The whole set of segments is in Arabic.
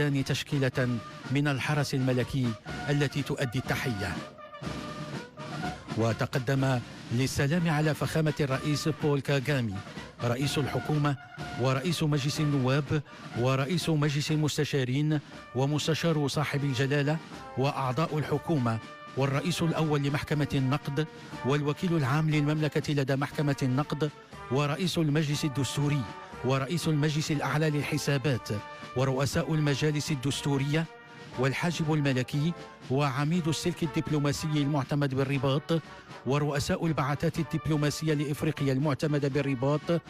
يريدان تشكيلة من الحرس الملكي التي تؤدي التحية. وتقدم للسلام على فخامة الرئيس بول كاغامي رئيس الحكومة ورئيس مجلس النواب ورئيس مجلس المستشارين ومستشار صاحب الجلالة وأعضاء الحكومة والرئيس الأول لمحكمة النقد والوكيل العام للمملكة لدى محكمة النقد ورئيس المجلس الدستوري ورئيس المجلس الأعلى للحسابات ورؤساء المجالس الدستورية والحاجب الملكي وعميد السلك الدبلوماسي المعتمد بالرباط ورؤساء البعثات الدبلوماسية لإفريقيا المعتمدة بالرباط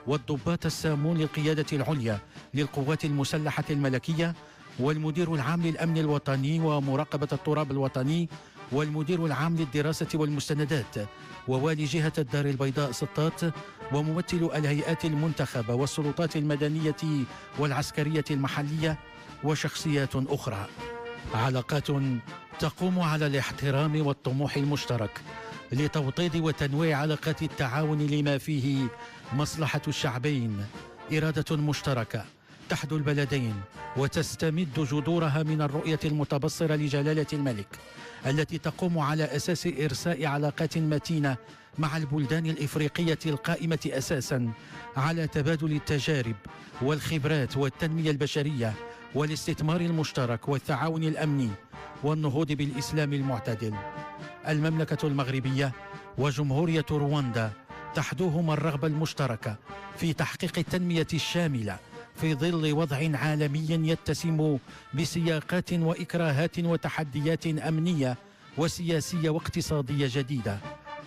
والضباط السامون للقيادة العليا للقوات المسلحة الملكية والمدير العام للأمن الوطني ومراقبة التراب الوطني والمدير العام للدراسة والمستندات ووالي جهة الدار البيضاء سطات وممثل الهيئات المنتخبة والسلطات المدنية والعسكرية المحلية وشخصيات أخرى. علاقات تقوم على الاحترام والطموح المشترك لتوطيد وتنويع علاقات التعاون لما فيه مصلحة الشعبين، إرادة مشتركة تحدو البلدين وتستمد جذورها من الرؤية المتبصرة لجلالة الملك التي تقوم على أساس إرساء علاقات متينة مع البلدان الإفريقية القائمة أساسا على تبادل التجارب والخبرات والتنمية البشرية والاستثمار المشترك والتعاون الأمني والنهوض بالإسلام المعتدل. المملكة المغربية وجمهورية رواندا تحدوهما الرغبة المشتركة في تحقيق التنمية الشاملة في ظل وضع عالمي يتسم بسياقات وإكراهات وتحديات أمنية وسياسية واقتصادية جديدة،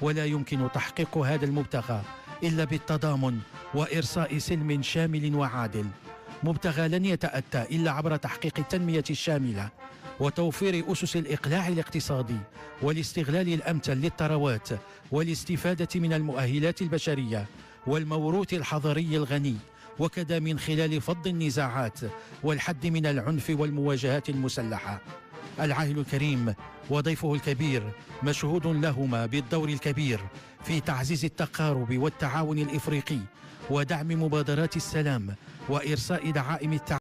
ولا يمكن تحقيق هذا المبتغى إلا بالتضامن وإرساء سلم شامل وعادل. مبتغى لن يتأتى إلا عبر تحقيق التنمية الشاملة وتوفير أسس الإقلاع الاقتصادي والاستغلال الأمثل للثروات والاستفادة من المؤهلات البشرية والموروث الحضاري الغني، وكذا من خلال فض النزاعات والحد من العنف والمواجهات المسلحة. العاهل الكريم وضيفه الكبير مشهود لهما بالدور الكبير في تعزيز التقارب والتعاون الإفريقي ودعم مبادرات السلام وإرساء دعائم التعاون.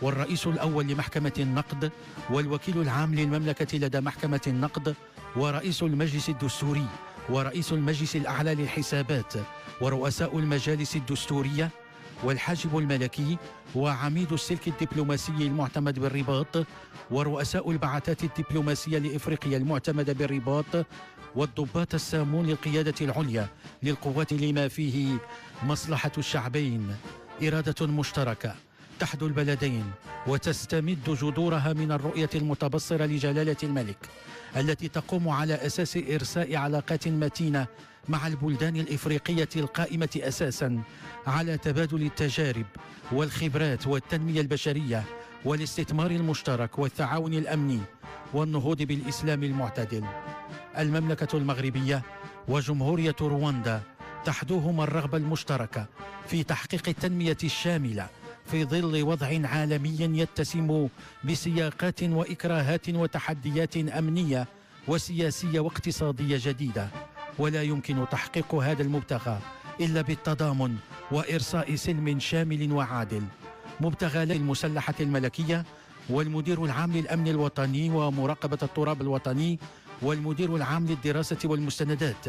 والرئيس الأول لمحكمة النقد والوكيل العام للمملكة لدى محكمة النقد ورئيس المجلس الدستوري ورئيس المجلس الأعلى للحسابات ورؤساء المجالس الدستورية والحاجب الملكي وعميد السلك الدبلوماسي المعتمد بالرباط ورؤساء البعثات الدبلوماسية لإفريقيا المعتمدة بالرباط والضباط السامون للقيادة العليا للقوات لما فيه مصلحة الشعبين، إرادة مشتركة تحدو البلدين وتستمد جذورها من الرؤية المتبصرة لجلالة الملك التي تقوم على أساس إرساء علاقات متينة مع البلدان الإفريقية القائمة أساسا على تبادل التجارب والخبرات والتنمية البشرية والاستثمار المشترك والتعاون الأمني والنهوض بالإسلام المعتدل. المملكة المغربية وجمهورية رواندا تحدوهما الرغبة المشتركة في تحقيق التنمية الشاملة في ظل وضع عالمي يتسم بسياقات وإكراهات وتحديات أمنية وسياسية واقتصادية جديدة، ولا يمكن تحقيق هذا المبتغى إلا بالتضامن وإرساء سلم شامل وعادل. مبتغى المسلحة الملكية والمدير العام للأمن الوطني ومراقبة التراب الوطني والمدير العام للدراسة والمستندات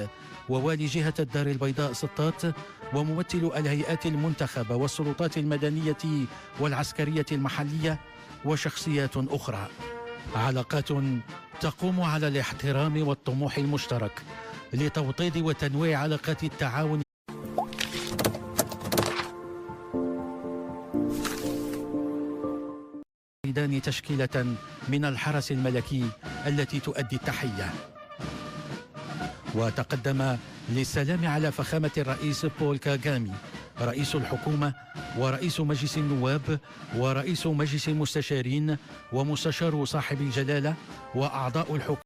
ووالي جهة الدار البيضاء سطات وممثل الهيئات المنتخبة والسلطات المدنية والعسكرية المحلية وشخصيات أخرى. علاقات تقوم على الاحترام والطموح المشترك لتوطيد وتنويع علاقات التعاون يريدان تشكيلة من الحرس الملكي التي تؤدي التحية. وتقدم للسلام على فخامة الرئيس بول كاغامي رئيس الحكومة ورئيس مجلس النواب ورئيس مجلس المستشارين ومستشار صاحب الجلالة وأعضاء الحكومة